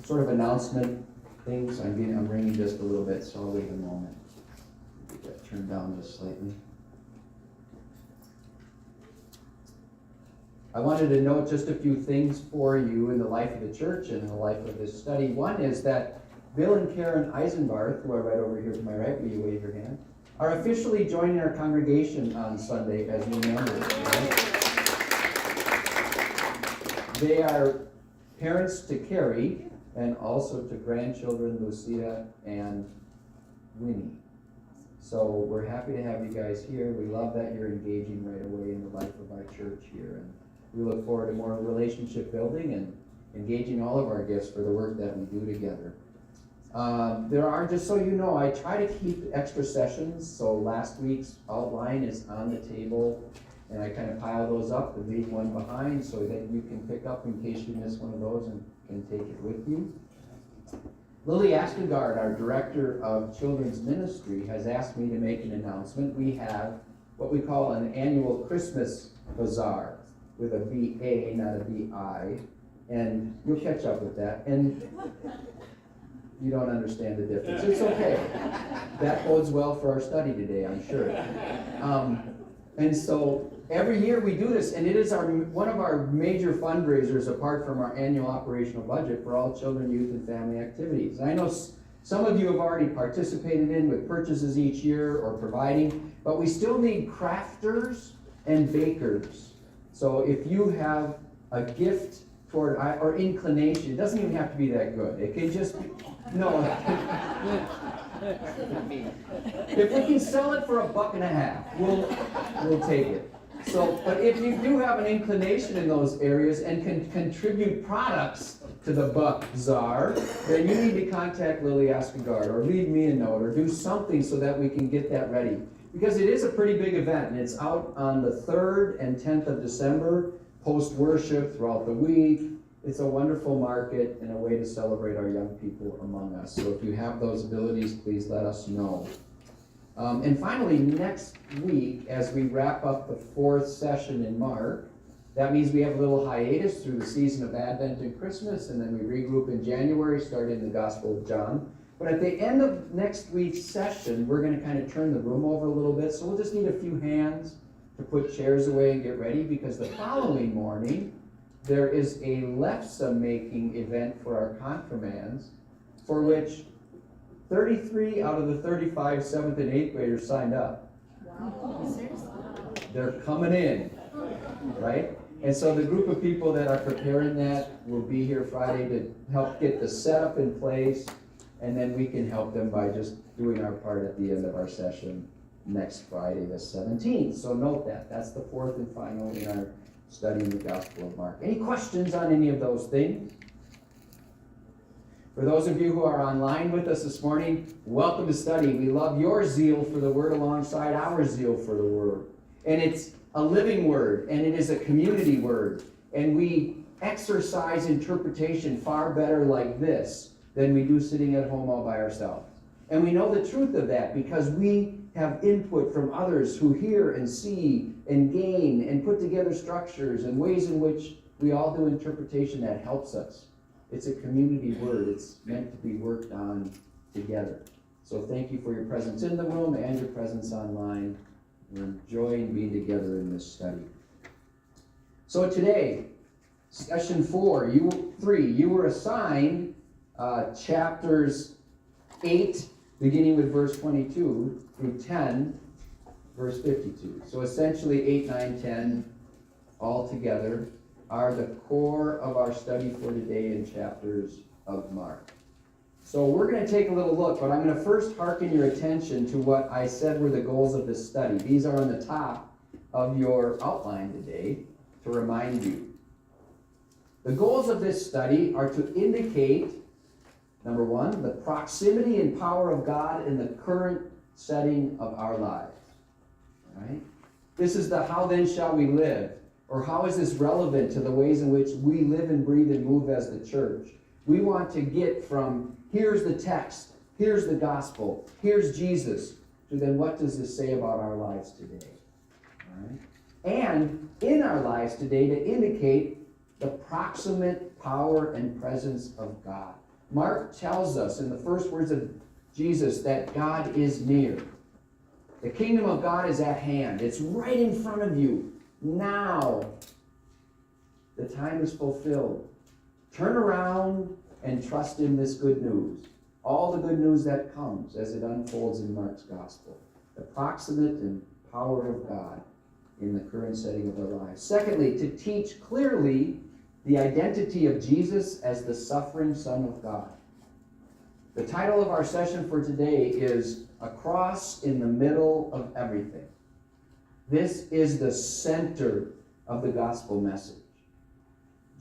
Sort of announcement things. I'm ringing just a little bit, so I'll wait a moment. Get that turned down just slightly. I wanted to note just a few things for you in the life of the church and in the life of this study. One is that Bill and Karen Eisenbarth, who are right over here to my right, will you wave your hand, are officially joining our congregation on Sunday as new members. Right? They are parents to Carrie and also to grandchildren Lucia and Winnie. So we're happy to have you guys here. We love that you're engaging right away in the life of our church here. And we look forward to more relationship building and engaging all of our gifts for the work that we do together. There are, just so you know, I try to keep extra sessions. So last week's outline is on the table, and I kind of pile those up and leave one behind so that you can pick up in case you miss one of those and can take it with you. Lily Askengard, our Director of Children's Ministry, has asked me to make an announcement. We have what we call an annual Christmas Bazaar with a B-A, not a B-I, and you'll catch up with that. And you don't understand the difference. It's okay. That bodes well for our study today, I'm sure. And so every year we do this, and it is one of our major fundraisers apart from our annual operational budget for all children, youth, and family activities. And I know some of you have already participated in with purchases each year or providing, but we still need crafters and bakers. So if you have a gift toward, or inclination, it doesn't even have to be that good. It can just be, no. If we can sell it for $1.50, we'll take it. So, but if you do have an inclination in those areas and can contribute products to the Bazaar, then you need to contact Lily Askengard or leave me a note or do something so that we can get that ready. Because it is a pretty big event, and it's out on the 3rd and 10th of December, post-worship throughout the week. It's a wonderful market and a way to celebrate our young people among us. So if you have those abilities, please let us know. And finally, next week, as we wrap up the 4th session in Mark, that means we have a little hiatus through the season of Advent and Christmas, and then we regroup in January, starting the Gospel of John. But at the end of next week's session, we're going to kind of turn the room over a little bit, so we'll just need a few hands to put chairs away and get ready, because the following morning, there is a lefse making event for our confirmands, for which 33 out of the 35 7th and 8th graders signed up. Wow. Seriously? They're coming in, right? And so the group of people that are preparing that will be here Friday to help get the setup in place, and then we can help them by just doing our part at the end of our session next Friday, the 17th. So note that. That's the 4th and final in our study in the Gospel of Mark. Any questions on any of those things? For those of you who are online with us this morning, welcome to study. We love your zeal for the Word alongside our zeal for the Word. And it's a living Word, and it is a community Word. And we exercise interpretation far better like this than we do sitting at home all by ourselves. And we know the truth of that because we have input from others who hear and see and gain and put together structures and ways in which we all do interpretation that helps us. It's a community word. It's meant to be worked on together. So thank you for your presence in the room and your presence online. We're enjoying being together in this study. So today, session 3, you were assigned chapters 8, beginning with verse 22, through 10, verse 52. So essentially 8, 9, 10 all together are the core of our study for today in chapters of Mark. So we're going to take a little look, but I'm going to first hearken your attention to what I said were the goals of this study. These are on the top of your outline today to remind you. The goals of this study are to indicate, number 1, the proximity and power of God in the current setting of our lives. All right? This is the how then shall we live? Or how is this relevant to the ways in which we live and breathe and move as the church? We want to get from here's the text, here's the gospel, here's Jesus, to then what does this say about our lives today? All right? And in our lives today to indicate the proximate power and presence of God. Mark tells us in the first words of Jesus that God is near. The kingdom of God is at hand. It's right in front of you. Now, the time is fulfilled. Turn around and trust in this good news. All the good news that comes as it unfolds in Mark's gospel. The proximate and power of God in the current setting of our lives. Secondly, to teach clearly the identity of Jesus as the suffering Son of God. The title of our session for today is A Cross in the Middle of Everything. This is the center of the gospel message.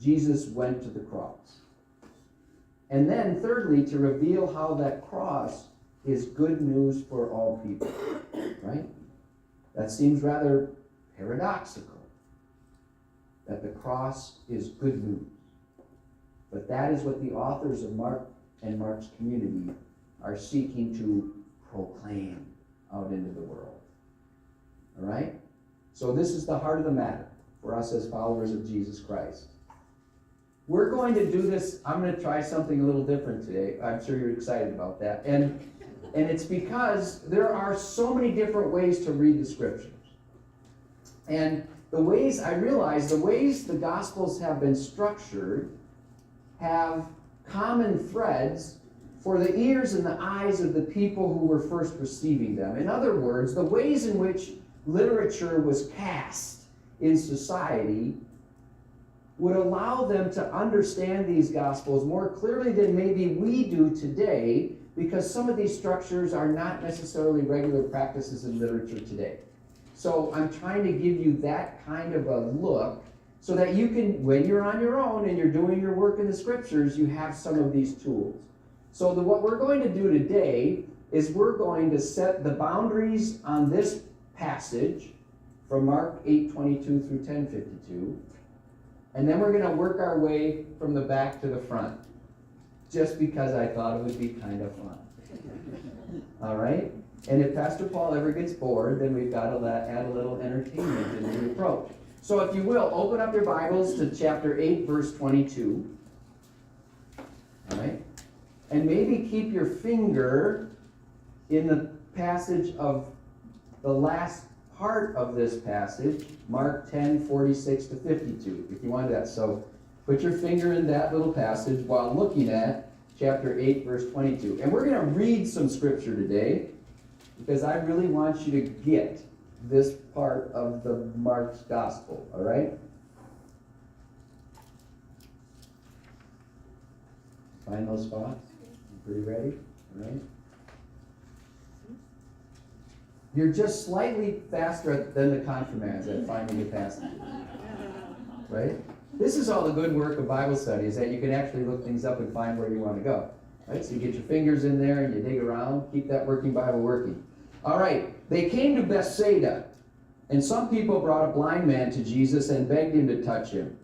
Jesus went to the cross. And then thirdly, to reveal how that cross is good news for all people. Right? That seems rather paradoxical, that the cross is good news. But that is what the authors of Mark and Mark's community are seeking to proclaim out into the world. All right? So this is the heart of the matter for us as followers of Jesus Christ. We're going to do this. I'm going to try something a little different today. I'm sure you're excited about that. And it's because there are so many different ways to read the scriptures. And the ways the Gospels have been structured have common threads for the ears and the eyes of the people who were first receiving them. In other words, the ways in which literature was cast in society would allow them to understand these Gospels more clearly than maybe we do today, because some of these structures are not necessarily regular practices in literature today. So I'm trying to give you that kind of a look so that you can, when you're on your own and you're doing your work in the scriptures, you have some of these tools. So what we're going to do today is we're going to set the boundaries on this passage from Mark 8:22 through 10:52. And then we're going to work our way from the back to the front, just because I thought it would be kind of fun. All right? And if Pastor Paul ever gets bored, then we've got to add a little entertainment in the approach. So if you will, open up your Bibles to chapter 8, verse 22. All right? And maybe keep your finger in the passage of the last part of this passage, Mark 10:46 to 52, if you want that. So put your finger in that little passage while looking at chapter 8, verse 22. And we're going to read some scripture today, because I really want you to get this part of the Mark's gospel, all right? Find those spots? Pretty ready? All right? You're just slightly faster than the confirmands at finding the passage, right? This is all the good work of Bible study, is that you can actually look things up and find where you want to go, right? So you get your fingers in there and you dig around, keep that working Bible working. All right, they came to Bethsaida, and some people brought a blind man to Jesus and begged him to touch him.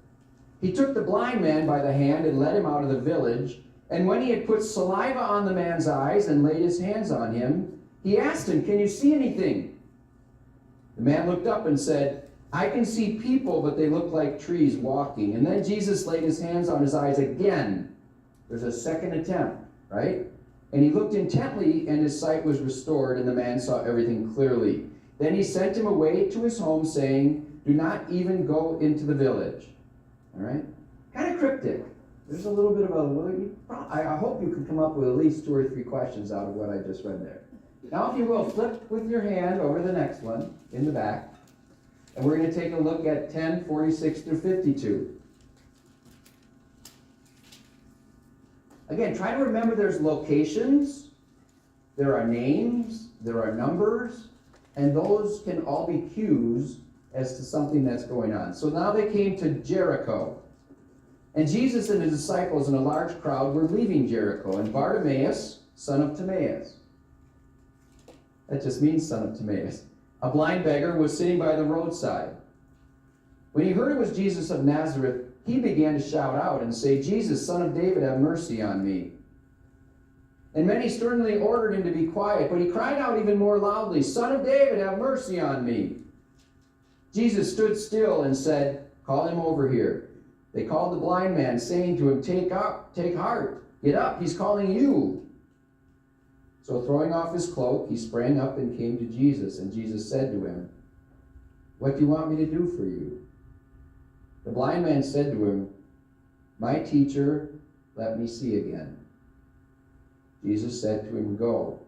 He took the blind man by the hand and led him out of the village, and when he had put saliva on the man's eyes and laid his hands on him, he asked him, "Can you see anything?" The man looked up and said, "I can see people, but they look like trees walking." And then Jesus laid his hands on his eyes again. There's a second attempt, right? And he looked intently, and his sight was restored, and the man saw everything clearly. Then he sent him away to his home, saying, "Do not even go into the village." All right? Kind of cryptic. There's a little bit of I hope you can come up with at least 2 or 3 questions out of what I just read there. Now, if you will, flip with your hand over the next one in the back, and we're going to take a look at 10:46 through 52. Again, try to remember there's locations, there are names, there are numbers, and those can all be cues as to something that's going on. So now they came to Jericho. And Jesus and his disciples and a large crowd were leaving Jericho. And Bartimaeus, son of Timaeus, that just means son of Timaeus, a blind beggar, was sitting by the roadside. When he heard it was Jesus of Nazareth, he began to shout out and say, "Jesus, son of David, have mercy on me." And many sternly ordered him to be quiet, but he cried out even more loudly, "Son of David, have mercy on me." Jesus stood still and said, "Call him over here." They called the blind man, saying to him, take heart, get up, he's calling you. So throwing off his cloak, he sprang up and came to Jesus. And Jesus said to him, what do you want me to do for you? The blind man said to him, my teacher, let me see again. Jesus said to him, go,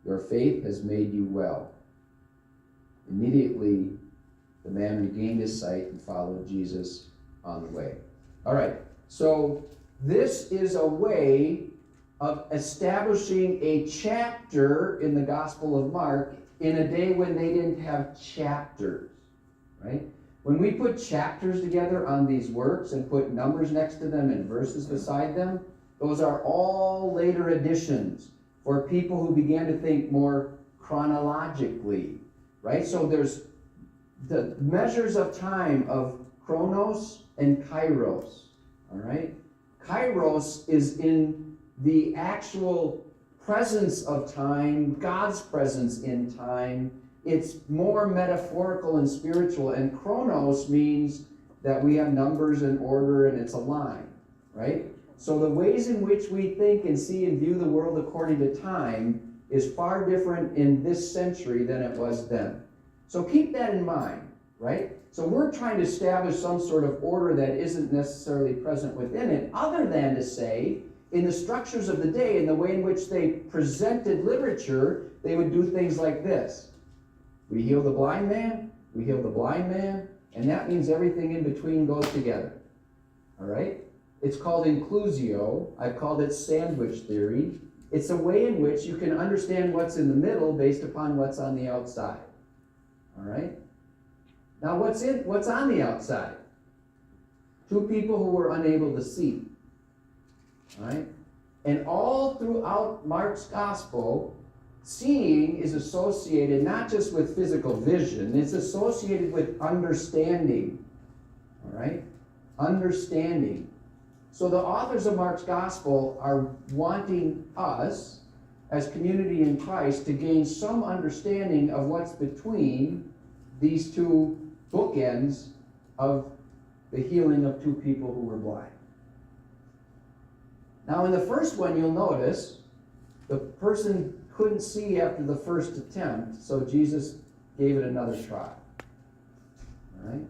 your faith has made you well. Immediately, the man regained his sight and followed Jesus on the way. All right, so this is a way of establishing a chapter in the Gospel of Mark in a day when they didn't have chapters, right? When we put chapters together on these works and put numbers next to them and verses beside them, those are all later additions for people who began to think more chronologically, right? So there's the measures of time of chronos and kairos, all right? Kairos is in the actual presence of time, God's presence in time. It's more metaphorical and spiritual, and chronos means that we have numbers and order and it's a line, right? So the ways in which we think and see and view the world according to time is far different in this century than it was then. So keep that in mind, right? So we're trying to establish some sort of order that isn't necessarily present within it, other than to say, in the structures of the day, in the way in which they presented literature, they would do things like this. We heal the blind man, we heal the blind man, and that means everything in between goes together. All right? It's called inclusio. I've called it sandwich theory. It's a way in which you can understand what's in the middle based upon what's on the outside. All right? Now, what's on the outside? Two people who were unable to see. All right? And all throughout Mark's gospel, seeing is associated not just with physical vision, it's associated with understanding. All right? Understanding. So the authors of Mark's gospel are wanting us, as community in Christ, to gain some understanding of what's between these two bookends of the healing of two people who were blind. Now, in the first one, you'll notice the person couldn't see after the first attempt, so Jesus gave it another try. All right?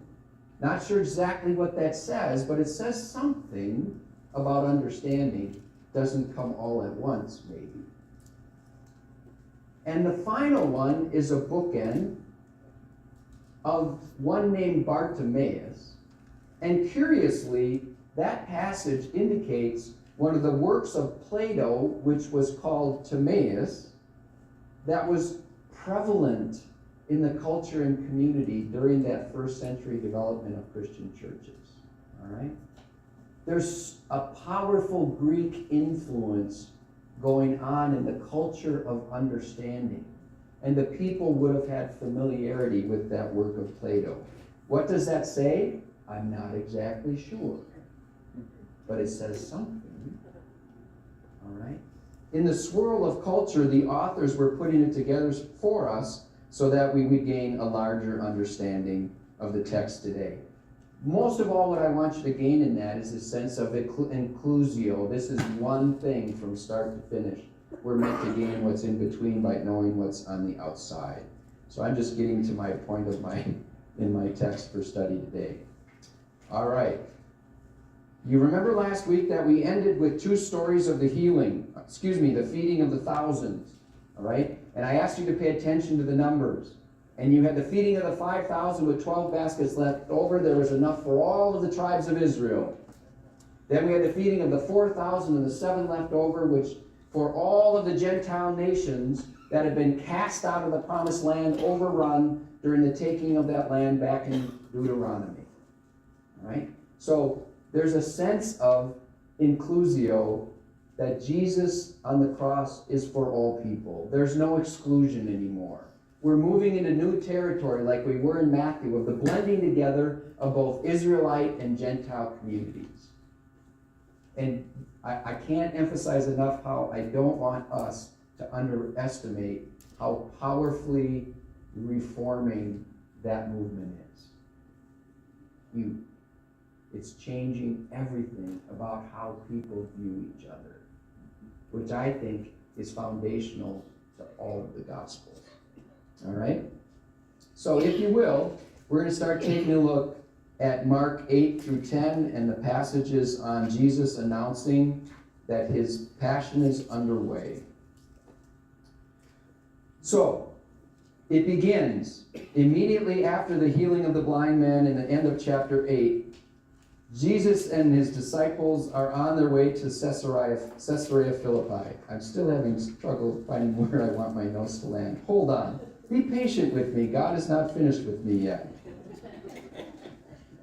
Not sure exactly what that says, but it says something about understanding. Doesn't come all at once, maybe. And the final one is a bookend of one named Bartimaeus. And curiously, that passage indicates one of the works of Plato, which was called Timaeus, that was prevalent in the culture and community during that first century development of Christian churches. All right? There's a powerful Greek influence going on in the culture of understanding. And the people would have had familiarity with that work of Plato. What does that say? I'm not exactly sure. But it says something. All right? In the swirl of culture, the authors were putting it together for us so that we would gain a larger understanding of the text today. Most of all, what I want you to gain in that is a sense of inclusio. This is one thing from start to finish. We're meant to gain what's in between by knowing what's on the outside. So I'm just getting to my point of in my text for study today. All right. You remember last week that we ended with two stories of the feeding of the thousands. All right? And I asked you to pay attention to the numbers. And you had the feeding of the 5,000 with 12 baskets left over. There was enough for all of the tribes of Israel. Then we had the feeding of the 4,000 and the 7 left over, which for all of the Gentile nations that had been cast out of the promised land, overrun during the taking of that land back in Deuteronomy. All right? So there's a sense of inclusio, that Jesus on the cross is for all people. There's no exclusion anymore. We're moving into new territory like we were in Matthew, of the blending together of both Israelite and Gentile communities. And I can't emphasize enough how I don't want us to underestimate how powerfully reforming that movement is. It's changing everything about how people view each other, which I think is foundational to all of the Gospels. All right? So if you will, we're going to start taking a look at Mark 8 through 10 and the passages on Jesus announcing that his passion is underway. So, it begins immediately after the healing of the blind man in the end of chapter 8. Jesus and his disciples are on their way to Caesarea Philippi. I'm still having struggle finding where I want my notes to land. Hold on. Be patient with me. God is not finished with me yet.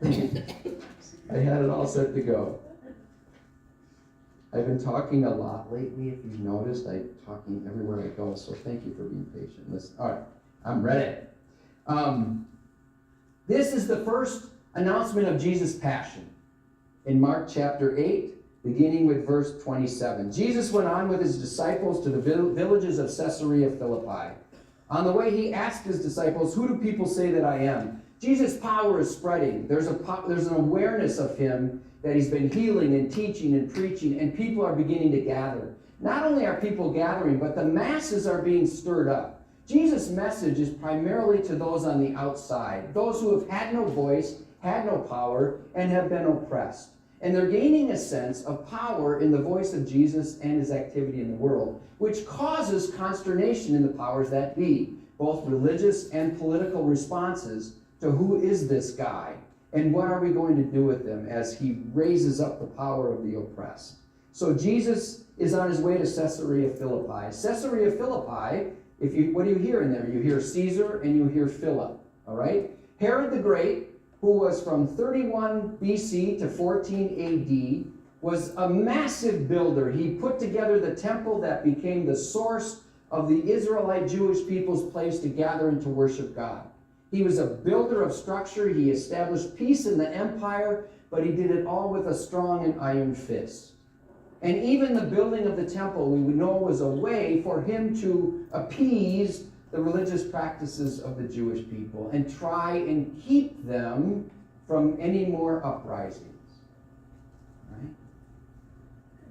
I had it all set to go. I've been talking a lot lately. If you've noticed, I'm talking everywhere I go, so thank you for being patient. Listen. All right, I'm ready. This is the first announcement of Jesus' passion in Mark chapter 8, beginning with verse 27. Jesus went on with his disciples to the villages of Caesarea Philippi. On the way, he asked his disciples, "Who do people say that I am?" Jesus' power is spreading. There's an awareness of him that he's been healing and teaching and preaching, and people are beginning to gather. Not only are people gathering, but the masses are being stirred up. Jesus' message is primarily to those on the outside, those who have had no voice, had no power, and have been oppressed. And they're gaining a sense of power in the voice of Jesus and his activity in the world, which causes consternation in the powers that be, both religious and political responses to who is this guy and what are we going to do with him as he raises up the power of the oppressed. So Jesus is on his way to Caesarea Philippi. Caesarea Philippi, what do you hear in there? You hear Caesar and you hear Philip, all right? Herod the Great, who was from 31 BC to 14 AD, was a massive builder. He put together the temple that became the source of the Israelite Jewish people's place to gather and to worship God. He was a builder of structure. He established peace in the empire, but he did it all with a strong and iron fist. And even the building of the temple, we would know, was a way for him to appease the religious practices of the Jewish people and try and keep them from any more uprisings. Right?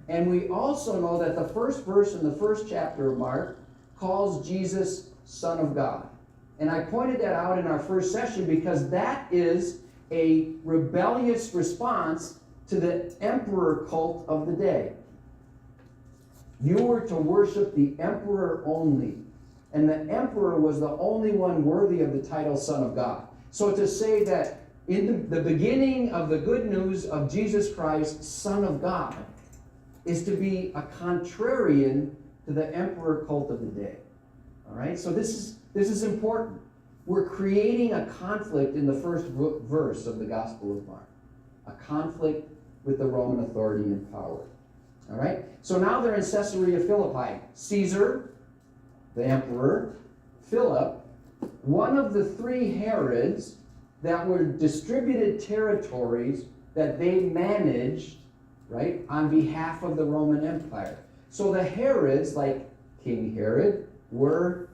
And we also know that the first verse in the first chapter of Mark calls Jesus Son of God. And I pointed that out in our first session because that is a rebellious response to the emperor cult of the day. You were to worship the emperor only. And the emperor was the only one worthy of the title Son of God. So to say that in the beginning of the good news of Jesus Christ, Son of God, is to be a contrarian to the emperor cult of the day. All right? So this is important. We're creating a conflict in the first verse of the Gospel of Mark. A conflict with the Roman authority and power. All right? So now they're in Caesarea Philippi. Caesar, the emperor, Philip, one of the three Herods that were distributed territories that they managed, right, on behalf of the Roman Empire. So the Herods, like King Herod, were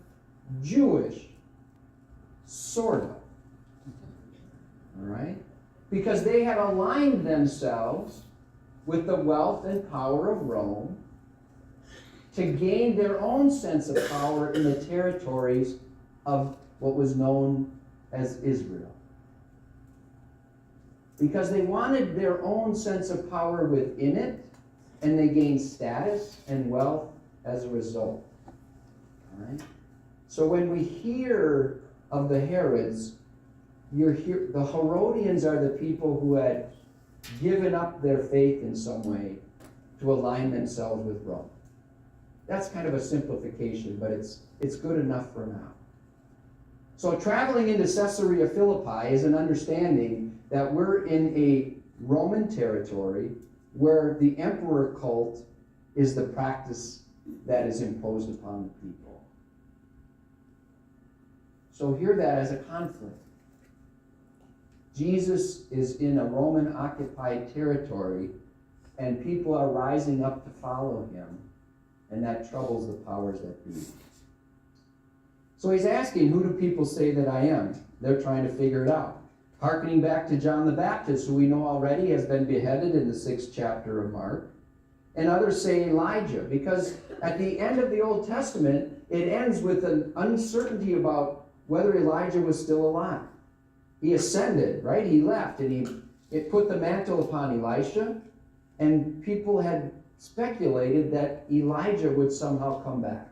Jewish, sort of. All right? Because they had aligned themselves with the wealth and power of Rome to gain their own sense of power in the territories of what was known as Israel. Because they wanted their own sense of power within it, and they gained status and wealth as a result. All right? So when we hear of the Herods, the Herodians are the people who had given up their faith in some way to align themselves with Rome. That's kind of a simplification, but it's good enough for now. So traveling into Caesarea Philippi is an understanding that we're in a Roman territory where the emperor cult is the practice that is imposed upon the people. So hear that as a conflict. Jesus is in a Roman-occupied territory, and people are rising up to follow him, and that troubles the powers that be. So he's asking, who do people say that I am? They're trying to figure it out. Hearkening back to John the Baptist, who we know already has been beheaded in the 6th chapter of Mark. And others say Elijah, because at the end of the Old Testament, it ends with an uncertainty about whether Elijah was still alive. He ascended, right? He left, and it put the mantle upon Elisha, and people had speculated that Elijah would somehow come back.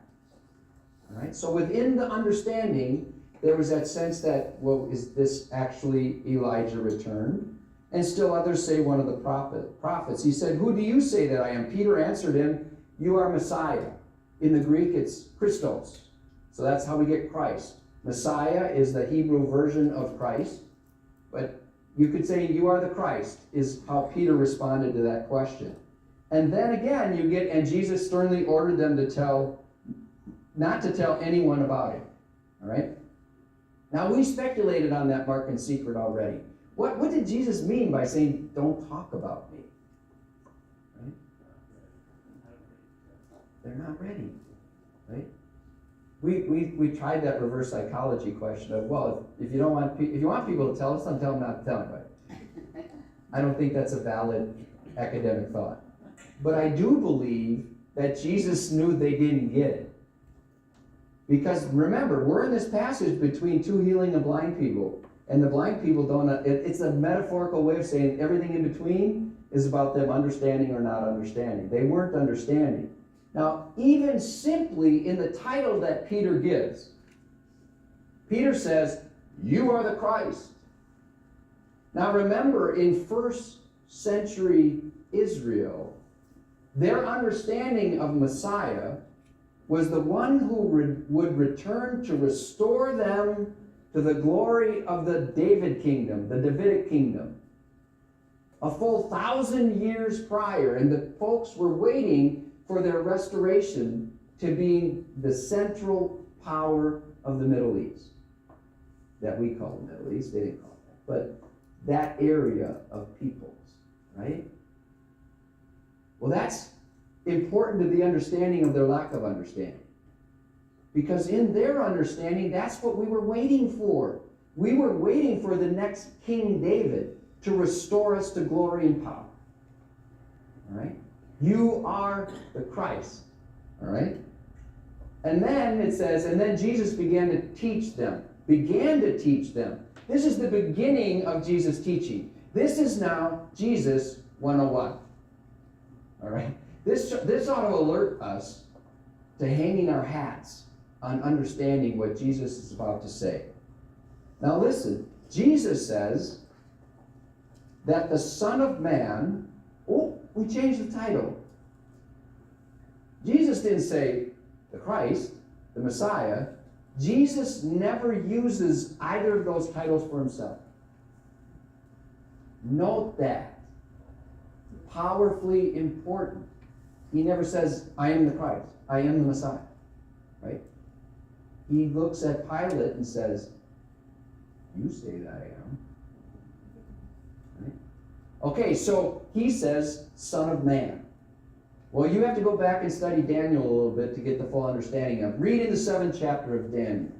All right? So within the understanding, there was that sense that, well, is this actually Elijah returned? And still others say one of the prophets. He said, "Who do you say that I am?" Peter answered him, "You are Messiah." In the Greek, it's Christos. So that's how we get Christ. Messiah is the Hebrew version of Christ. But you could say, "You are the Christ," is how Peter responded to that question. And then again, you get, and Jesus sternly ordered them not to tell anyone about it. All right? Now, we speculated on that mark in secret already. What did Jesus mean by saying, "Don't talk about me"? Right? They're not ready. Right? We tried that reverse psychology question of, well, if you want people to tell us, then tell them not to tell anybody. I don't think that's a valid academic thought. But I do believe that Jesus knew they didn't get it. Because remember, we're in this passage between two healing of blind people. And the blind people don't, it's a metaphorical way of saying everything in between is about them understanding or not understanding. They weren't understanding. Now, even simply in the title that Peter gives, Peter says, "You are the Christ." Now remember, in 1st century Israel, their understanding of Messiah was the one who would return to restore them to the glory of the David kingdom, the Davidic kingdom. A full 1,000 years prior, and the folks were waiting for their restoration to be the central power of the Middle East. That we call the Middle East, they didn't call it that. But that area of peoples, right? Well, that's important to the understanding of their lack of understanding. Because in their understanding, that's what we were waiting for. We were waiting for the next King David to restore us to glory and power. All right? You are the Christ. All right? And then it says, and then Jesus began to teach them. This is the beginning of Jesus' teaching. This is now Jesus 101. All right? This ought to alert us to hanging our hats on understanding what Jesus is about to say. Now listen, Jesus says that the Son of Man, we changed the title. Jesus didn't say the Christ, the Messiah. Jesus never uses either of those titles for himself. Note that. Powerfully important. He never says, "I am the Christ. I am the Messiah." Right? He looks at Pilate and says, "You say that I am." Right? Okay, so he says, "Son of Man." Well, you have to go back and study Daniel a little bit to get the full understanding of. Read in the 7th chapter of Daniel.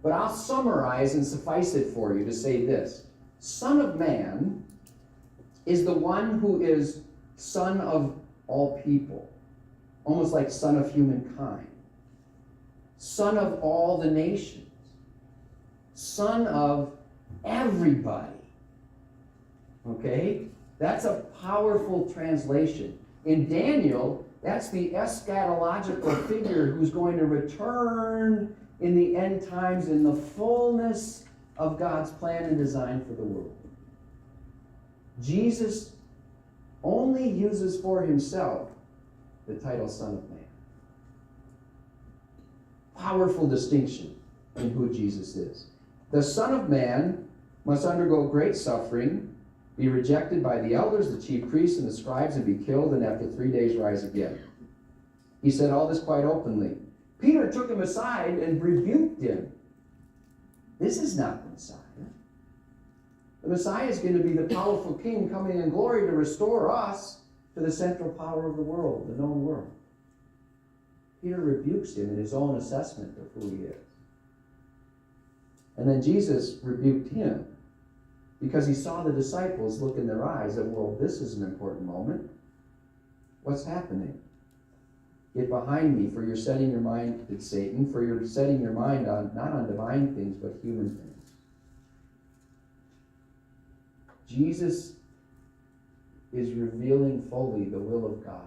But I'll summarize and suffice it for you to say this. Son of Man is the one who is son of all people. Almost like son of humankind. Son of all the nations. Son of everybody. Okay? That's a powerful translation. In Daniel, that's the eschatological figure who's going to return in the end times in the fullness of God's plan and design for the world. Jesus only uses for himself the title Son of Man. Powerful distinction in who Jesus is. The Son of Man must undergo great suffering, be rejected by the elders, the chief priests, and the scribes, and be killed, and after 3 days rise again. He said all this quite openly. Peter took him aside and rebuked him. This is not the Messiah. The Messiah is going to be the powerful king coming in glory to restore us to the central power of the world, the known world. Peter rebukes him in his own assessment of who he is. And then Jesus rebuked him because he saw the disciples look in their eyes that, well, this is an important moment. What's happening? Get behind me, for you're setting your mind, it's Satan, for you're setting your mind on not on divine things, but human things. Jesus is revealing fully the will of God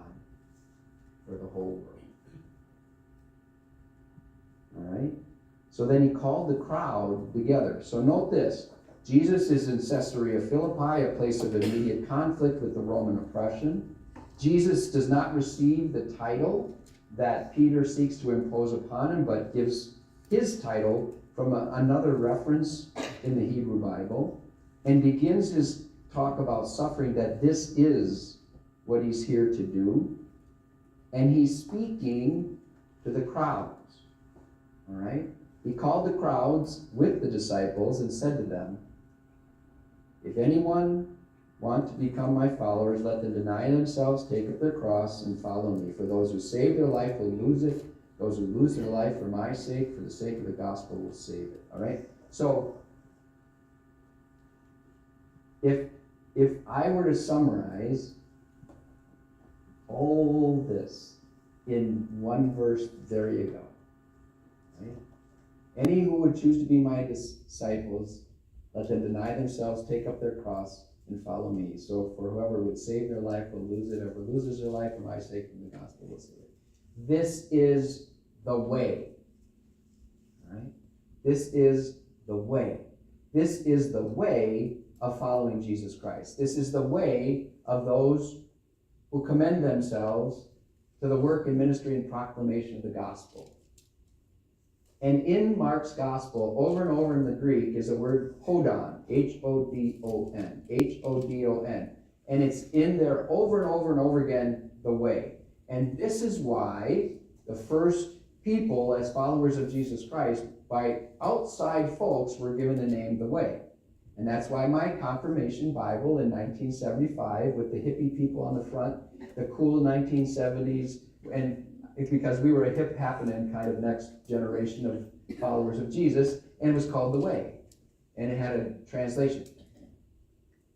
for the whole world. All right? So then he called the crowd together. So note this. Jesus is in Caesarea Philippi, a place of immediate conflict with the Roman oppression. Jesus does not receive the title that Peter seeks to impose upon him, but gives his title from another reference in the Hebrew Bible, and begins his talk about suffering, that this is what he's here to do. And he's speaking to the crowds. All right? He called the crowds with the disciples and said to them, if anyone want to become my followers, let them deny themselves, take up their cross, and follow me. For those who save their life will lose it. Those who lose their life for my sake, for the sake of the gospel, will save it. All right? So, if I were to summarize all this in one verse, there you go. Right? Any who would choose to be my disciples, let them deny themselves, take up their cross, and follow me. So for whoever would save their life will lose it. Whoever loses their life for my sake and the gospel will save it. This is the way. All right? This is the way. This is the way of following Jesus Christ. This is the way of those who commend themselves to the work and ministry and proclamation of the gospel. And in Mark's gospel, over and over in the Greek, is the word hodon, H-O-D-O-N, H-O-D-O-N. And it's in there over and over and over again, the way. And this is why the first people, as followers of Jesus Christ, by outside folks, were given the name the way. And that's why my confirmation Bible in 1975, with the hippie people on the front, the cool 1970s, and it's because we were a hip happening kind of next generation of followers of Jesus, and it was called The Way. And it had a translation.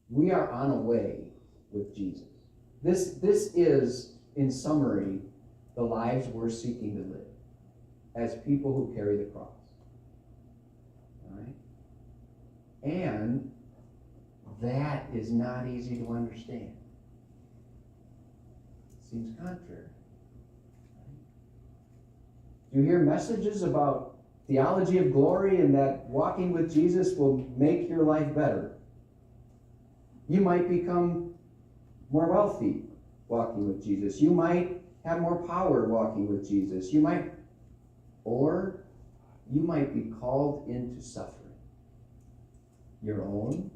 We are on a way with Jesus. This is, in summary, the lives we're seeking to live as people who carry the cross. All right? And that is not easy to understand. It seems contrary. You hear messages about theology of glory and that walking with Jesus will make your life better. You might become more wealthy walking with Jesus. You might have more power walking with Jesus. Or you might be called into suffering. Your own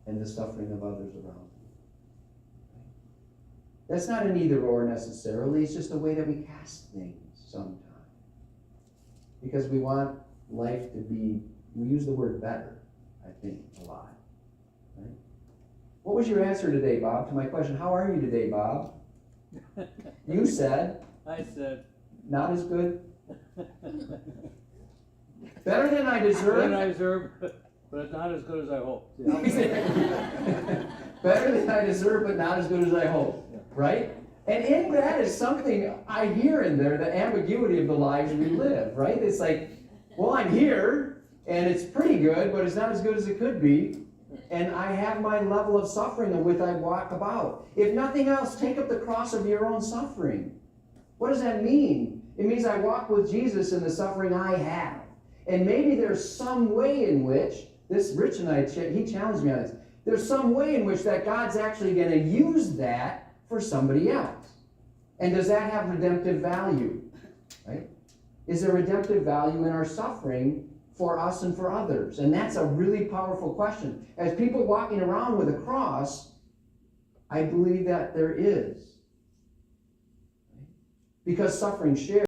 and the suffering of others around you. That's not an either or necessarily. It's just a way that we cast things sometimes. Because we want life to be, we use the word better, I think, a lot. Right? What was your answer today, Bob, to my question? How are you today, Bob? You said. I said. Not as good? Better than I deserve. Better than I deserve, but not as good as I hope. Yeah. Better than I deserve, but not as good as I hope. Yeah. Right? And in that is something I hear in there, the ambiguity of the lives we live, right? It's like, well, I'm here, and it's pretty good, but it's not as good as it could be. And I have my level of suffering with I walk about. If nothing else, take up the cross of your own suffering. What does that mean? It means I walk with Jesus in the suffering I have. And maybe there's some way in which, Rich and I, he challenged me on this, there's some way in which that God's actually going to use that for somebody else. And does that have redemptive value? Right? Is there redemptive value in our suffering for us and for others? And that's a really powerful question. As people walking around with a cross, I believe that there is. Because suffering shared